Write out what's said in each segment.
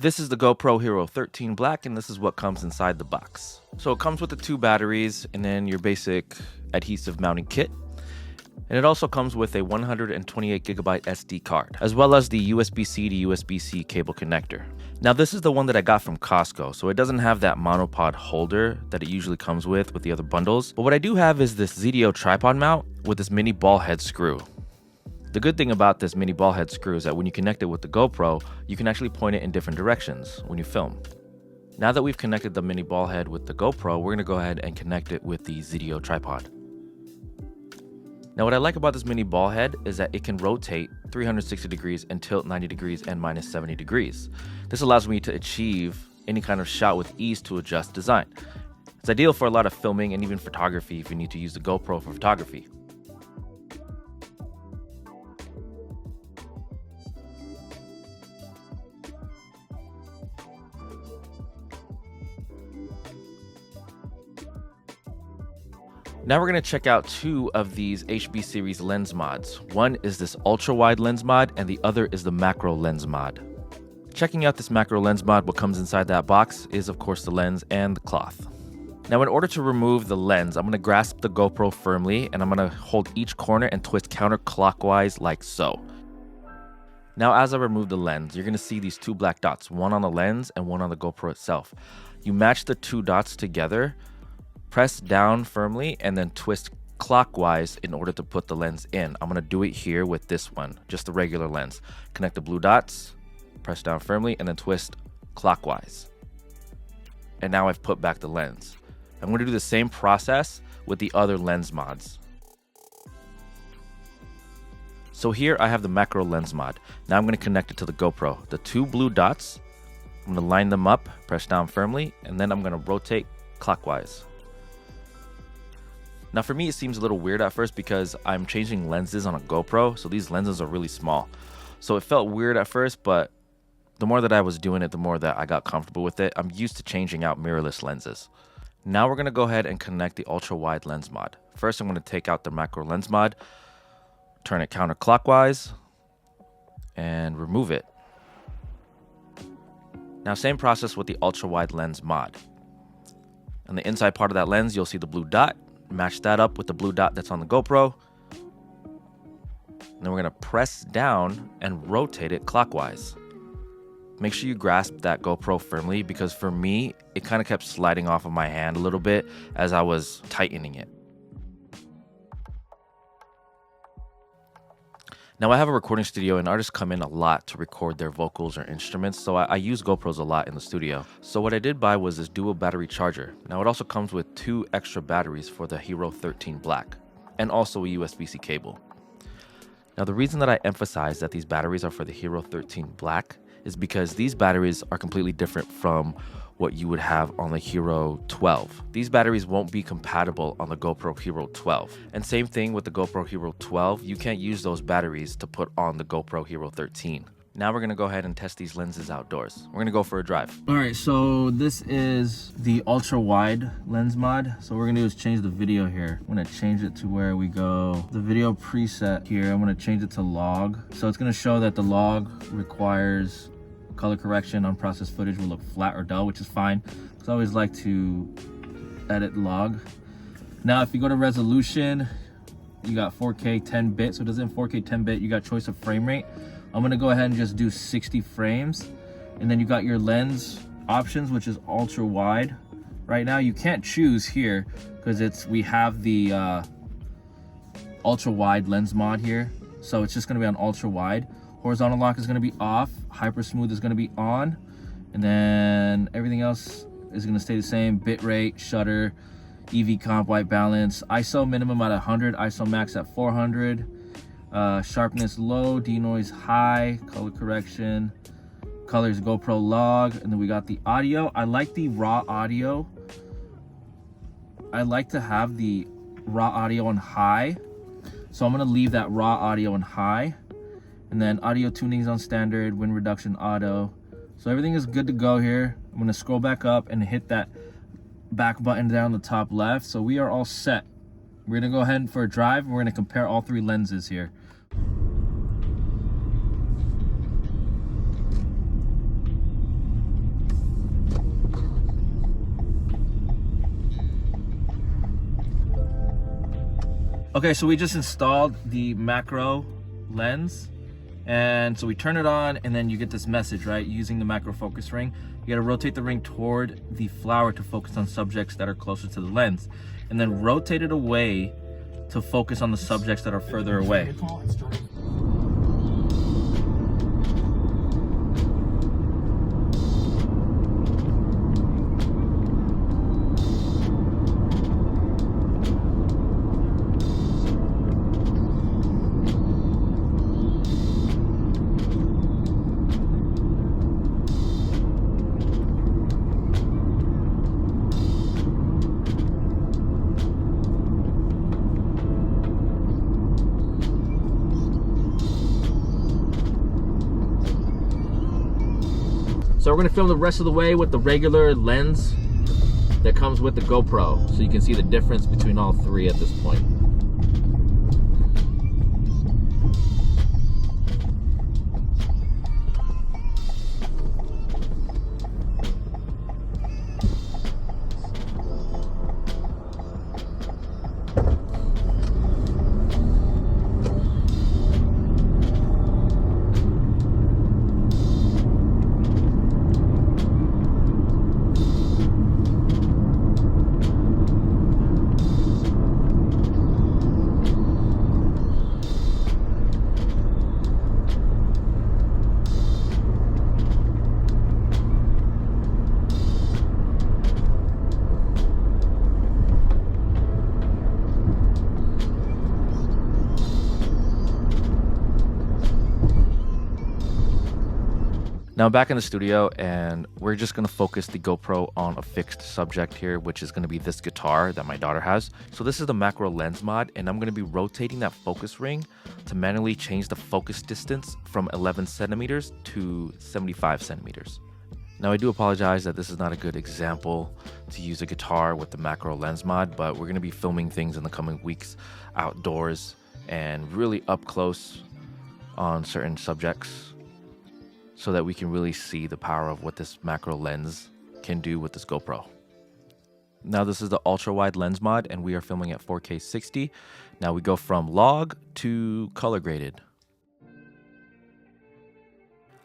This is the GoPro Hero 13 Black, and this is what comes inside the box. So it comes with the 2 batteries and then your basic adhesive mounting kit. And it also comes with a 128GB SD card, as well as the USB-C to USB-C cable connector. Now this is the one that I got from Costco, so it doesn't have that monopod holder that it usually comes with the other bundles. But what I do have is this ZDO tripod mount with this mini ball head screw. The good thing about this mini ball head screw is that when you connect it with the GoPro, you can actually point it in different directions when you film. Now that we've connected the mini ball head with the GoPro, we're gonna go ahead and connect it with the ZDO tripod. Now what I like about this mini ball head is that it can rotate 360 degrees and tilt 90 degrees and minus 70 degrees. This allows me to achieve any kind of shot with ease to adjust design. It's ideal for a lot of filming and even photography if you need to use the GoPro for photography. Now we're going to check out 2 of these HB series lens mods. One is this ultra wide lens mod and the other is the macro lens mod. Checking out this macro lens mod, what comes inside that box is of course the lens and the cloth. Now in order to remove the lens, I'm going to grasp the GoPro firmly and I'm going to hold each corner and twist counterclockwise like so. Now as I remove the lens, you're going to see these 2 black dots, one on the lens and one on the GoPro itself. You match the 2 dots together, press down firmly and then twist clockwise in order to put the lens in. I'm going to do it here with this one, just the regular lens. Connect the blue dots, press down firmly and then twist clockwise. And now I've put back the lens. I'm going to do the same process with the other lens mods. So here I have the macro lens mod. Now I'm going to connect it to the GoPro. The 2 blue dots, I'm going to line them up, press down firmly, and then I'm going to rotate clockwise. Now for me, it seems a little weird at first because I'm changing lenses on a GoPro, so these lenses are really small. So it felt weird at first, but the more that I was doing it, the more that I got comfortable with it. I'm used to changing out mirrorless lenses. Now we're going to go ahead and connect the ultra wide lens mod. First, I'm going to take out the macro lens mod, turn it counterclockwise, and remove it. Now same process with the ultra wide lens mod. On the inside part of that lens, you'll see the blue dot. Match that up with the blue dot that's on the GoPro. And then we're going to press down and rotate it clockwise. Make sure you grasp that GoPro firmly because for me, it kind of kept sliding off of my hand a little bit as I was tightening it. Now I have a recording studio and artists come in a lot to record their vocals or instruments, so I use GoPros a lot in the studio. So what I did buy was this dual battery charger. Now it also comes with 2 extra batteries for the Hero 13 Black and also a USB-C cable. Now the reason that I emphasize that these batteries are for the Hero 13 Black is because these batteries are completely different from what you would have on the Hero 12. These batteries won't be compatible on the GoPro Hero 12. And same thing with the GoPro Hero 12, you can't use those batteries to put on the GoPro Hero 13. Now we're gonna go ahead and test these lenses outdoors. We're gonna go for a drive. All right, so this is the ultra wide lens mod. So what we're gonna do is change the video here. I'm gonna change it to where we go, the video preset here, I'm gonna change it to log. So it's gonna show that the log requires color correction. Unprocessed footage will look flat or dull, which is fine because I always like to edit log. Now if you go to resolution, you got 4K 10-bit, so it does it in 4K 10-bit. You got choice of frame rate. I'm gonna go ahead and just do 60 frames, and then you got your lens options, which is ultra wide. Right now you can't choose here because we have the ultra wide lens mod here, so it's just gonna be on ultra wide. Horizontal lock is going to be off, hyper smooth is going to be on, and then everything else is going to stay the same. Bitrate, shutter, EV comp, white balance, ISO minimum at 100, ISO max at 400, sharpness low, denoise high, color correction, colors GoPro log, and then we got the audio. I like the raw audio. I like to have the raw audio on high, so I'm going to leave that raw audio on high. And then audio tuning's on standard, wind reduction auto. So everything is good to go here. I'm gonna scroll back up and hit that back button down the top left. So we are all set. We're gonna go ahead for a drive. We're gonna compare all 3 lenses here. Okay, so we just installed the macro lens, and so we turn it on, and then you get this message, right? Using the macro focus ring, you gotta rotate the ring toward the flower to focus on subjects that are closer to the lens, and then rotate it away to focus on the subjects that are further away. So we're gonna film the rest of the way with the regular lens that comes with the GoPro, so you can see the difference between all three at this point. Now back in the studio, and we're just gonna focus the GoPro on a fixed subject here, which is gonna be this guitar that my daughter has. So this is the macro lens mod, and I'm gonna be rotating that focus ring to manually change the focus distance from 11 centimeters to 75 centimeters. Now I do apologize that this is not a good example to use a guitar with the macro lens mod, but we're gonna be filming things in the coming weeks outdoors and really up close on certain subjects, so that we can really see the power of what this macro lens can do with this GoPro. Now this is the ultra wide lens mod, and we are filming at 4K 60. Now we go from log to color graded.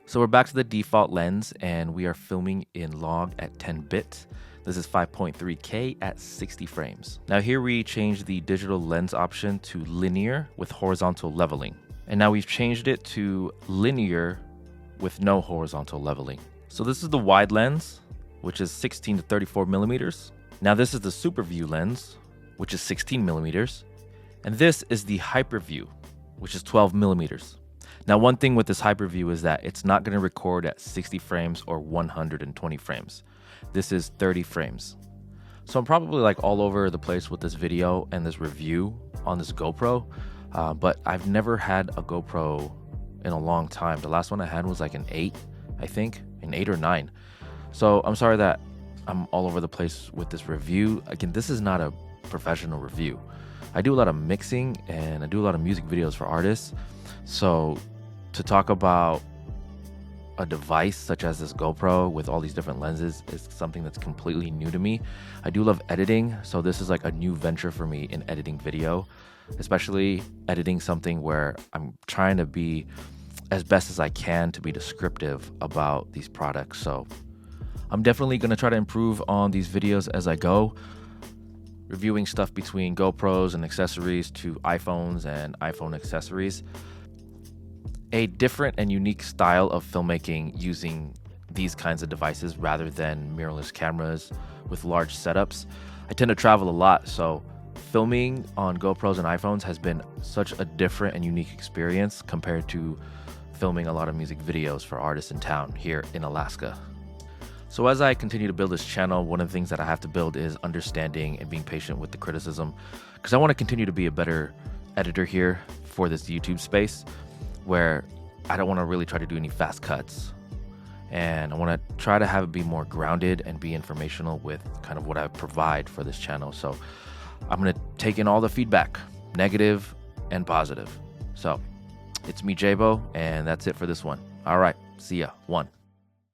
So we're back to the default lens, and we are filming in log at 10 bit. This is 5.3K at 60 frames. Now here we change the digital lens option to linear with horizontal leveling. And now we've changed it to linear with no horizontal leveling. So this is the wide lens, which is 16 to 34 millimeters. Now this is the super view lens, which is 16 millimeters. And this is the hyper view, which is 12 millimeters. Now one thing with this hyper view is that it's not gonna record at 60 frames or 120 frames. This is 30 frames. So I'm probably like all over the place with this video and this review on this GoPro, but I've never had a GoPro in a long time. The last one I had was like an 8, I think, an 8 or 9. So I'm sorry that I'm all over the place with this review. Again, this is not a professional review. I do a lot of mixing and I do a lot of music videos for artists. So to talk about a device such as this GoPro with all these different lenses is something that's completely new to me. I do love editing, so this is like a new venture for me in editing video, especially editing something where I'm trying to be as best as I can to be descriptive about these products. So I'm definitely going to try to improve on these videos as I go, reviewing stuff between GoPros and accessories to iPhones and iPhone accessories. A different and unique style of filmmaking using these kinds of devices rather than mirrorless cameras with large setups. I tend to travel a lot, so filming on GoPros and iPhones has been such a different and unique experience compared to filming a lot of music videos for artists in town here in Alaska. So as I continue to build this channel, one of the things that I have to build is understanding and being patient with the criticism, because I want to continue to be a better editor here for this YouTube space, where I don't want to really try to do any fast cuts. And I want to try to have it be more grounded and be informational with kind of what I provide for this channel. So I'm going to take in all the feedback, negative and positive. So it's me, Jabo, and that's it for this one. All right, see ya. 1.